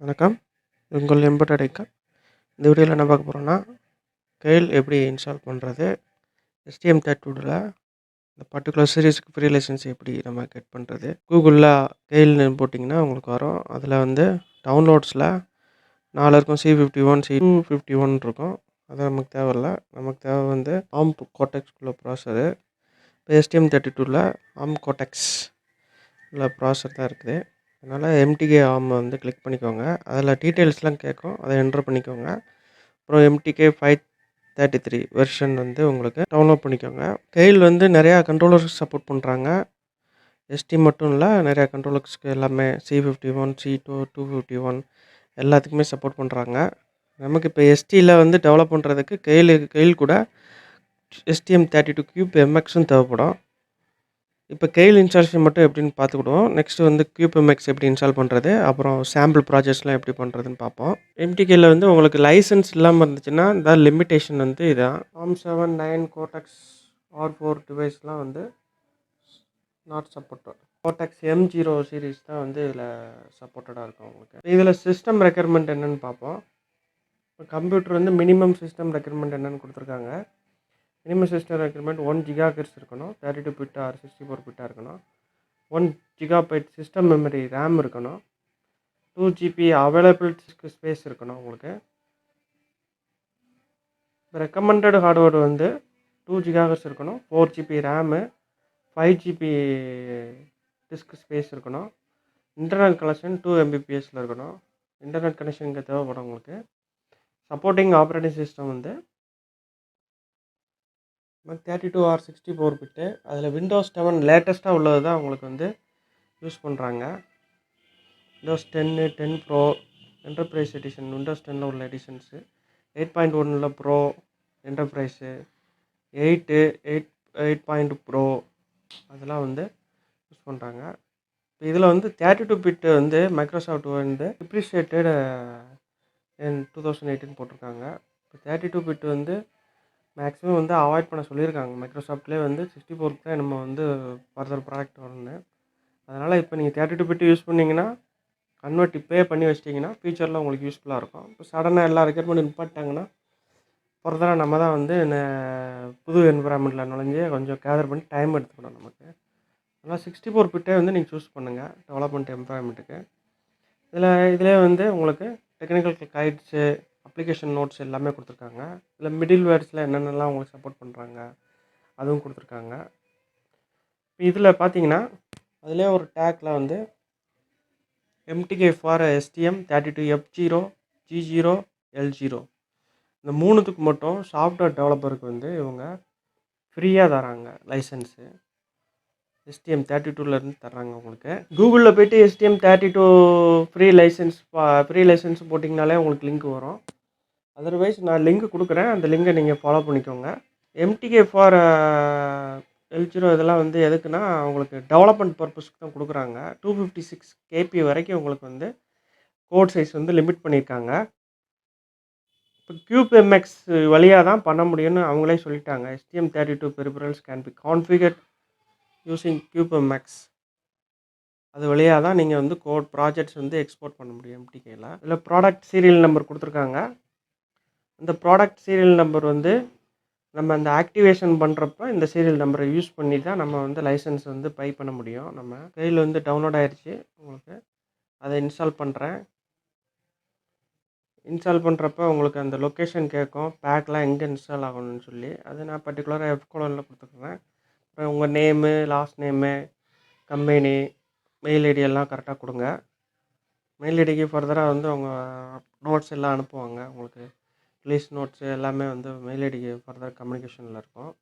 வணக்கம். உங்கள் embedded icon. இந்த வீடியோவில் என்ன பார்க்க போகிறோம்னா, கெயில் எப்படி இன்ஸ்டால் பண்ணுறது, STM32ல இந்த பர்டிகுலர் சீரிஸ்க்கு ஃப்ரீ லைசன்ஸ் எப்படி நம்ம கெட் பண்ணுறது. கூகுளில் கெயில்னு போட்டிங்கன்னா உங்களுக்கு வரும். அதில் வந்து டவுன்லோட்ஸில் 4 இருக்கும். C51, C251 இருக்கும். அது நமக்கு தேவையில்ல. நமக்கு தேவை வந்து ARM கோர்டெக்ஸ்குள்ள ப்ராசரு. இப்போ STM32ல ARM கோர்டெக்ஸ் உள்ள ப்ராசர் தான் இருக்குது. அதனால் MTK ARM வந்து கிளிக் பண்ணிக்கோங்க. அதில் டீட்டெயில்ஸ்லாம் கேட்கும், அதை என்ட்ரு பண்ணிக்கோங்க. அப்புறம் MTK533 வெர்ஷன் வந்து உங்களுக்கு டவுன்லோட் பண்ணிக்கோங்க. கெயில் வந்து நிறையா கண்ட்ரோலர்ஸ் சப்போர்ட் பண்ணுறாங்க. ST மட்டும் இல்லை, நிறையா கண்ட்ரோலர்ஸ்க்கு எல்லாமே C51, C2, 251 எல்லாத்துக்குமே சப்போர்ட் பண்ணுறாங்க. நமக்கு இப்போ STயில் வந்து டெவலப் பண்ணுறதுக்கு கெயில் கூட STM32QMXம் தேவைப்படும். இப்போ கெயில் இன்ஸ்டாலேஷன் மட்டும் எப்படின்னு பார்த்துக்கிடுவோம். நெக்ஸ்ட்டு வந்து QMX எப்படி இன்ஸ்டால் பண்ணுறது, அப்புறம் சாம்பிள் ப்ராஜெக்ட்ஸ்லாம் எப்படி பண்ணுறதுன்னு பார்ப்போம். MTKயில் வந்து உங்களுக்கு லைசன்ஸ் இல்லாமல் இருந்துச்சுன்னா இந்த லிமிட்டேஷன் வந்து இதான். ARM7, 9, கோர்டெக்ஸ் R4 டிவைஸ்லாம் வந்து not supported. Cortex M0 series தான் வந்து இதில் சப்போர்ட்டடாக இருக்கும் உங்களுக்கு. இதில் சிஸ்டம் ரெக்யர்மெண்ட் என்னென்னு பார்ப்போம். இப்போ கம்ப்யூட்டர் வந்து மினிமம் சிஸ்டம் ரெக்யர்மெண்ட் என்னென்னு கொடுத்துருக்காங்க. மினிமம் சிஸ்டம் ரெக்யர்மெண்ட் 1 GHz இருக்கணும், 32 பிட் ஆர் 64 பிட்டாக இருக்கணும். 1 GB சிஸ்டம் மெமரி ரேம் இருக்கணும். 2 GB அவைலபிள் ஸ்பேஸ் இருக்கணும் உங்களுக்கு. இப்போ ரெக்கமெண்டட் ஹார்ட்வேர் வந்து 2 GHz இருக்கணும், 4 GB RAM, 5 GB disk space இருக்கணும். இன்டர்நெட் கனெக்ஷன் 2 Mbps இருக்கணும். இன்டர்நெட் கனெக்ஷன் இங்கே தேவைப்படும் உங்களுக்கு. சப்போர்ட்டிங் ஆப்ரேட்டிங் சிஸ்டம் வந்து 32 or 64 பிட்டு. அதில் Windows 7 லேட்டஸ்ட்டாக உள்ளது தான் உங்களுக்கு வந்து யூஸ் பண்ணுறாங்க. Windows 10, 10 Pro, enterprise edition, Windows 10 உள்ள எடிஷன்ஸு, 8.1 ப்ரோ, என்டர்பிரைஸு, 8 ப்ரோ அதெல்லாம் வந்து யூஸ் பண்ணுறாங்க. இப்போ இதில் வந்து 32 பிட்டு வந்து மைக்ரோசாஃப்ட் வந்து டிப்ரிஷியேட்டட் in 2018 போட்டிருக்காங்க. இப்போ 32 பிட் வந்து மேக்ஸிமம் வந்து அவாய்ட் பண்ண சொல்லியிருக்காங்க. மைக்ரோசாஃப்ட்லேயே வந்து 64 தான் நம்ம வந்து ஃபர்தர் ப்ராடக்ட் வரும்னு. அதனால் இப்போ நீங்கள் 32 பிட் யூஸ் பண்ணிங்கன்னா கன்வெர்ட் இப்போயே பண்ணி வச்சிட்டிங்கன்னா ஃபியூச்சரில் உங்களுக்கு யூஸ்ஃபுல்லாக இருக்கும். இப்போ சடனாக எல்லா ரெக்யர்மெண்ட் நிப்பாட்டாங்கன்னா ஃபர்தராக நம்ம தான் வந்து புது என்விரான்மெண்ட்டில் நுழைஞ்சு கொஞ்சம் கேதர் பண்ணி டைம் எடுத்துக்கணும் நமக்கு. அதனால் 64 பிட்டே வந்து நீங்கள் சூஸ் பண்ணுங்கள் டெவலப்மெண்ட் என்விரான்மெண்ட்டுக்கு. இதிலே வந்து உங்களுக்கு டெக்னிக்கல் கைட்ஸு, அப்ளிகேஷன் நோட்ஸ் எல்லாமே கொடுத்துருக்காங்க. இதில் மிடில் வேர்ட்ஸில் என்னென்னலாம் உங்களுக்கு சப்போர்ட் பண்ணுறாங்க அதுவும் கொடுத்துருக்காங்க. இப்போ இதில் பார்த்தீங்கன்னா அதிலே ஒரு டேக்கில் வந்து MTK for STM32F0, G0, L0 இந்த 3த்துக்கு மட்டும் சாஃப்ட்வேர் டெவலப்பருக்கு வந்து இவங்க ஃப்ரீயாக தராங்க லைசன்ஸு. STM32லேருந்து தர்றாங்க உங்களுக்கு. கூகுளில் போய்ட்டு STM32 ஃப்ரீ லைசன்ஸ் போட்டிங்கனாலே உங்களுக்கு லிங்க் வரும். அதர்வைஸ் நான் லிங்க் கொடுக்குறேன், அந்த லிங்கை நீங்கள் ஃபாலோ பண்ணிக்கோங்க. MTK ஃபார் L0 இதெல்லாம் வந்து எதுக்குன்னா உங்களுக்கு டெவலப்மெண்ட் பர்பஸ்க்கு தான் கொடுக்குறாங்க. 256 KB வரைக்கும் உங்களுக்கு வந்து கோட் சைஸ் வந்து லிமிட் பண்ணியிருக்காங்க. இப்போ QMX வழியாக தான் பண்ண முடியும்னு அவங்களே சொல்லிட்டாங்க. STM32 peripherals can be configured using QMX. அது வழியாக தான் நீங்கள் வந்து கோட் ப்ராஜெக்ட்ஸ் வந்து எக்ஸ்போர்ட் பண்ண முடியும் MTKயில். இதில் ப்ராடக்ட் சீரியல் நம்பர் கொடுத்துருக்காங்க. இந்த ப்ராடக்ட் சீரியல் நம்பர் வந்து நம்ம அந்த ஆக்டிவேஷன் பண்ணுறப்ப இந்த சீரியல் நம்பரை யூஸ் பண்ணி தான் நம்ம வந்து லைசன்ஸ் வந்து பை பண்ண முடியும். நம்ம கையில் வந்து டவுன்லோட் ஆகிடுச்சு உங்களுக்கு. அதை இன்ஸ்டால் பண்ணுறேன். இன்ஸ்டால் பண்ணுறப்ப உங்களுக்கு அந்த லொக்கேஷன் கேட்கும், பேக்லாம் எங்கே இன்ஸ்டால் ஆகணும்னு சொல்லி. அது நான் பர்டிகுலராக F:/' கொடுத்துருக்குறேன். அப்புறம் உங்கள் name, last name, company, mail ID எல்லாம் கரெக்டாக கொடுங்க. மெயில் ஐடிக்கு ஃபர்தராக வந்து அவங்க நோட்ஸ் எல்லாம் அனுப்புவாங்க உங்களுக்கு. ரிலீஸ் நோட்ஸு எல்லாமே வந்து மெயில் ஐடிக்கு ஃபர்தர் கம்யூனிகேஷனில் இருக்கும்.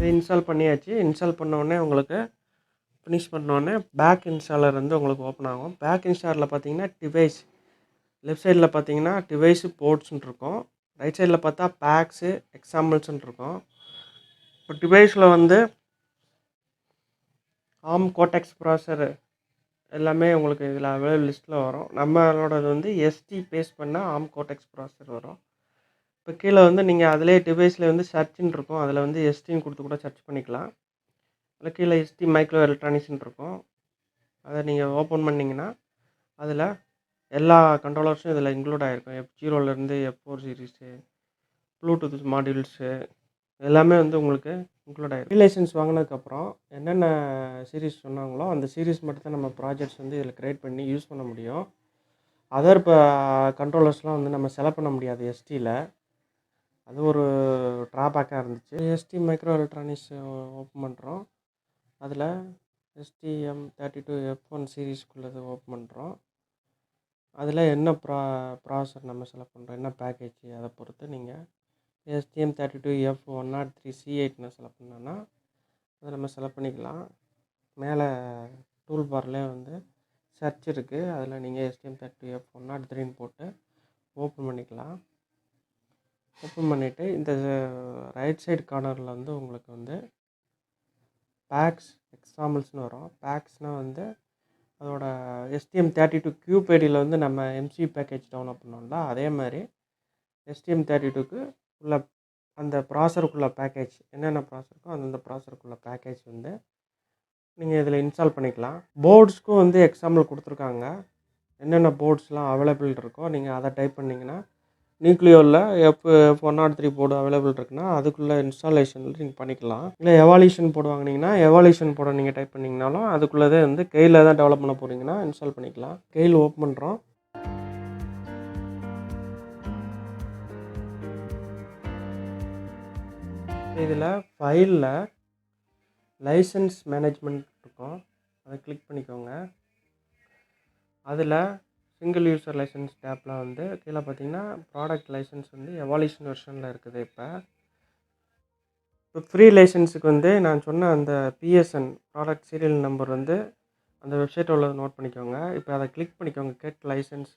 இதை இன்ஸ்டால் பண்ணியாச்சு. இன்ஸ்டால் பண்ணோடனே உங்களுக்கு ஃபினிஷ் பண்ணோடனே பேக் இன்ஸ்டாலர் வந்து உங்களுக்கு ஓப்பன் ஆகும். பேக் இன்ஸ்டாலரில் பார்த்தீங்கன்னா டிவைஸ் லெஃப்ட் சைடில் பார்த்தீங்கன்னா டிவைஸு போர்ட்ஸ்ன்னு இருக்கும். ரைட் சைடில் பார்த்தா பேக்ஸு எக்ஸாம்பிள்ஸ்ன்னு இருக்கும். இப்போ டிவைஸில் வந்து ஆர்ம் கோடெக்ஸ் ப்ராசர் எல்லாமே உங்களுக்கு இதில் அவைலபிள் லிஸ்ட்டில் வரும். நம்மளோடது வந்து எஸ்டி பேஸ் பண்ணால் ஆர்ம் கோடெக்ஸ் ப்ராசர் வரும். இப்போ கீழே வந்து நீங்கள் அதிலே டிவைஸில் வந்து சர்ச்ன்னு இருக்கும். அதில் வந்து எஸ்டின்னு கொடுத்து கூட சர்ச் பண்ணிக்கலாம். அதில் கீழே எஸ்டி மைக்ரோ எலக்ட்ரானிக்ஸ்ன்னு இருக்கும். அதை நீங்கள் ஓப்பன் பண்ணிங்கன்னா அதில் எல்லா கண்ட்ரோலர்ஸும் இதில் இன்க்ளூட் ஆகிருக்கும். F0லேருந்து F4 சீரீஸு, ப்ளூடூத் மாடியூல்ஸு எல்லாமே வந்து உங்களுக்கு இன்க்ளூட் ஆகிருக்கும். லைசன்ஸ் வாங்கினதுக்கப்புறம் என்னென்ன சீரீஸ் சொன்னாங்களோ அந்த சீரீஸ் மட்டும் தான் நம்ம ப்ராஜெக்ட்ஸ் வந்து இதில் க்ரியேட் பண்ணி யூஸ் பண்ண முடியும். அதர் இப்போ கண்ட்ரோலர்ஸ்லாம் வந்து நம்ம செலக்ட் பண்ண முடியாது எஸ்டியில். அது ஒரு ட்ராபேக்காக இருந்துச்சு. எஸ்டி மைக்ரோ எலக்ட்ரானிக்ஸ் ஓப்பன் பண்ணுறோம். அதில் STM32F0 சீரீஸ்க்குள்ளது ஓப்பன் பண்ணுறோம். அதில் என்ன ப்ராசர் நம்ம செலக்ட் பண்ணுறோம், என்ன பேக்கேஜ் அதை பொறுத்து நீங்கள் STM32F103C8 செலக்ட் பண்ணோன்னா அதை நம்ம செலக்ட் பண்ணிக்கலாம். மேலே டூல் பார்லேயே வந்து சர்ச் இருக்குது. அதில் நீங்கள் STM32F103ன்னு போட்டு ஓப்பன் பண்ணிக்கலாம். ஓப்பன் பண்ணிவிட்டு இந்த ரைட் சைடு கார்னரில் வந்து உங்களுக்கு வந்து பேக்ஸ் எக்ஸாம்பிள்ஸ்னு வரும். பேக்ஸ்னால் வந்து அதோட STM32Q வந்து நம்ம எம்சி பேக்கேஜ் டவுன்லோட் பண்ணோம்ல, அதே மாதிரி STM32க்கு உள்ள அந்த ப்ராசருக்குள்ள பேக்கேஜ் என்னென்ன ப்ராசருக்கோ அந்தந்த ப்ராசருக்குள்ள பேக்கேஜ் வந்து நீங்கள் இதில் இன்ஸ்டால் பண்ணிக்கலாம். போர்ட்ஸ்க்கும் வந்து எக்ஸாம்பிள் கொடுத்துருக்காங்க. என்னென்ன போர்ட்ஸ்லாம் அவைலபிள் இருக்கோ நீங்கள் அதை டைப் பண்ணிங்கன்னா நியூக்ளியோவில் F103 போர்டு அவைலபிள் இருக்குன்னா அதுக்குள்ளே இன்ஸ்டாலேஷனில் நீங்கள் பண்ணிக்கலாம். இல்லை எவால்யூஷன் போர்டு வாங்கினீங்கன்னா எவால்யூஷன் போர்டை நீங்கள் டைப் பண்ணிங்கனாலும் அதுக்குள்ளே வந்து கெயில் தான் டெவலப் பண்ண போகிறீங்கன்னா இன்ஸ்டால் பண்ணிக்கலாம். கெயில் ஓப்பன் பண்ணுறோம். இதில் ஃபைலில் லைசன்ஸ் மேனேஜ்மெண்ட் இருக்கும், அதை கிளிக் பண்ணிக்கோங்க. அதில் சிங்கிள் யூசர் லைசன்ஸ் டேப்பில் வந்து கீழே பார்த்தீங்கன்னா ப்ராடக்ட் லைசன்ஸ் வந்து எவால்யூஷன் வெர்ஷனில் இருக்குது. இப்போ ஃப்ரீ லைசன்ஸுக்கு வந்து நான் சொன்ன அந்த PSN ப்ராடக்ட் சீரியல் நம்பர் வந்து அந்த வெப்சைட் உள்ளது நோட் பண்ணிக்கோங்க. இப்போ அதை கிளிக் பண்ணிக்கோங்க. கெட் லைசன்ஸ்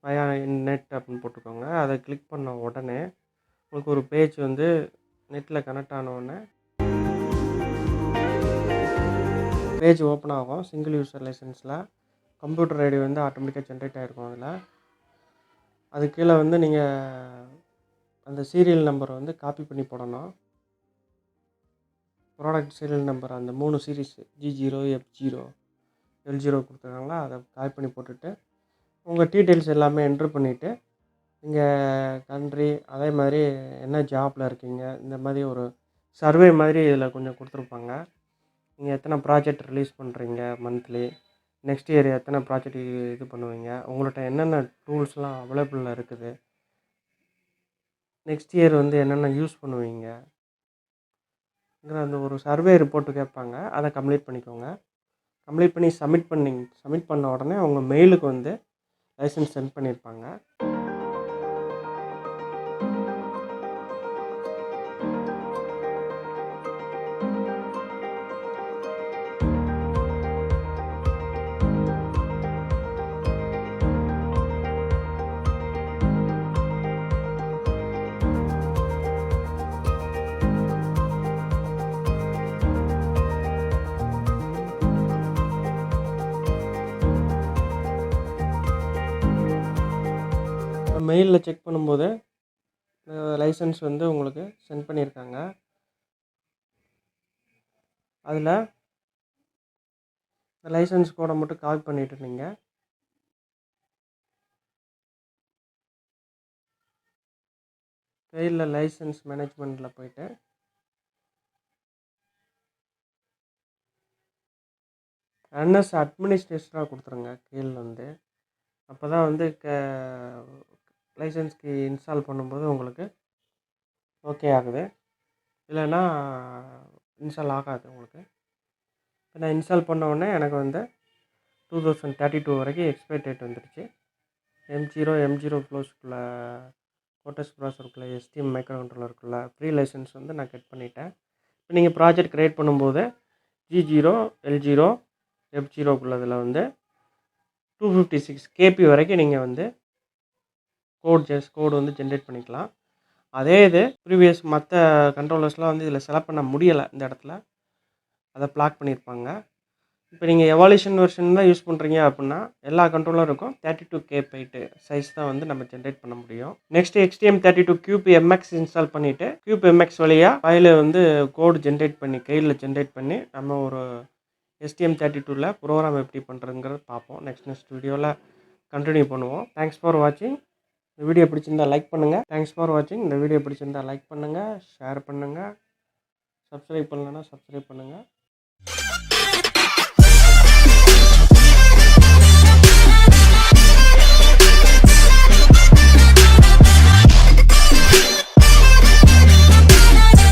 வயா நெட் அப்படின்னு போட்டுக்கோங்க. அதை கிளிக் பண்ண உடனே உங்களுக்கு ஒரு பேஜ் வந்து நெட்டில் கனெக்ட் ஆனவுடனே பேஜ் ஓப்பன் ஆகும். சிங்கிள் யூசர் லைசன்ஸில் கம்ப்யூட்டர் ஐடி வந்து ஆட்டோமேட்டிக்காக ஜென்ரேட் ஆகிருக்கும். அதில் அது கீழே வந்து நீங்கள் அந்த சீரியல் நம்பரை வந்து காப்பி பண்ணி போடணும். ப்ராடக்ட் சீரியல் நம்பர் அந்த 3 சீரீஸ் G0, F0, L0 கொடுத்துருக்காங்களா, அதை காப்பி பண்ணி போட்டுட்டு உங்கள் டீட்டெயில்ஸ் எல்லாமே என்ட்ரு பண்ணிவிட்டு நீங்கள் கண்ட்ரி அதே மாதிரி என்ன ஜாப்பில் இருக்கீங்க இந்த மாதிரி ஒரு சர்வே மாதிரி இதில் கொஞ்சம் கொடுத்துருப்பாங்க. நீங்கள் எத்தனை ப்ராஜெக்ட் ரிலீஸ் பண்ணுறீங்க மந்த்லி, நெக்ஸ்ட் இயர் எத்தனை ப்ராஜெக்ட் இது பண்ணுவீங்க, உங்கள்கிட்ட என்னென்ன டூல்ஸ்லாம் அவைலபிளில் இருக்குது, நெக்ஸ்ட் இயர் வந்து என்னென்ன யூஸ் பண்ணுவீங்க அந்த ஒரு சர்வே ரிப்போர்ட்டு கேட்பாங்க. அதை கம்ப்ளீட் பண்ணிக்கோங்க. கம்ப்ளீட் பண்ணி சப்மிட் பண்ண உடனே உங்கள் மெயிலுக்கு வந்து லைசன்ஸ் சென்ட் பண்ணியிருப்பாங்க. மெயிலில் செக் பண்ணும்போது லைசன்ஸ் வந்து உங்களுக்கு சென்ட் பண்ணியிருக்காங்க. அதில் லைசன்ஸ் கோடை மட்டும் காப்பி பண்ணிவிட்டு நீங்கள் கையில் லைசன்ஸ் மேனேஜ்மெண்ட்டில் போய்ட்டு என்எஸ் அட்மினிஸ்ட்ரேஷனாக கொடுத்துருங்க. கீழ் வந்து அப்போ தான் வந்து லைசன்ஸ்க்கு இன்ஸ்டால் பண்ணும்போது உங்களுக்கு ஓகே ஆகுது, இல்லைன்னா இன்ஸ்டால் ஆகாது உங்களுக்கு. இப்போ நான் இன்ஸ்டால் பண்ண உடனே எனக்கு வந்து 2032 வரைக்கும் எக்ஸ்பைரி டேட் வந்துடுச்சு. M0 க்ளோஸ்க்குள்ளே கோட்டஸ் ப்ராசருக்குள்ளே STM மைக்ரோ கண்ட்ரோலருக்குள்ளே ஃப்ரீ லைசன்ஸ் வந்து நான் கட் பண்ணிட்டேன். இப்போ நீங்கள் ப்ராஜெக்ட் க்ரியேட் பண்ணும்போது G0 L0 F0க்குள்ளதில் வந்து 256 KB வரைக்கும் நீங்கள் வந்து கோடு வந்து ஜென்ரேட் பண்ணிக்கலாம். அதே இது ப்ரீவியஸ் மற்ற கண்ட்ரோலர்ஸ்லாம் வந்து இதில் செலக்ட் பண்ண முடியலை. இந்த இடத்துல அதை பிளாக் பண்ணியிருப்பாங்க. இப்போ நீங்கள் எவால்யூஷன் வெர்ஷன் தான் யூஸ் பண்ணுறீங்க அப்படின்னா எல்லா கண்ட்ரோலருக்கும் 32K பைட்டு சைஸ் தான் வந்து நம்ம ஜென்ரேட் பண்ண முடியும். நெக்ஸ்ட் STM32 QPMX இன்ஸ்டால் பண்ணிவிட்டு QPMX வழியாக ஃபைலை வந்து கோடு ஜென்ரேட் பண்ணி கையில் ஜென்ரேட் பண்ணி நம்ம ஒரு STM32ல ப்ரோக்ராம் எப்படி பண்ணுறதுங்கிறத பார்ப்போம். நெக்ஸ்ட் வீடியோவில் கண்டினியூ பண்ணுவோம். தேங்க்ஸ் ஃபார் வாட்சிங். இந்த வீடியோ பிடிச்சிருந்தா லைக் பண்ணுங்கள். தேங்க்ஸ் ஃபார் வாட்சிங். இந்த வீடியோ பிடிச்சிருந்தா லைக் பண்ணுங்கள், ஷேர் பண்ணுங்கள், சப்ஸ்கிரைப் பண்ணலைன்னா சப்ஸ்கிரைப் பண்ணுங்கள்.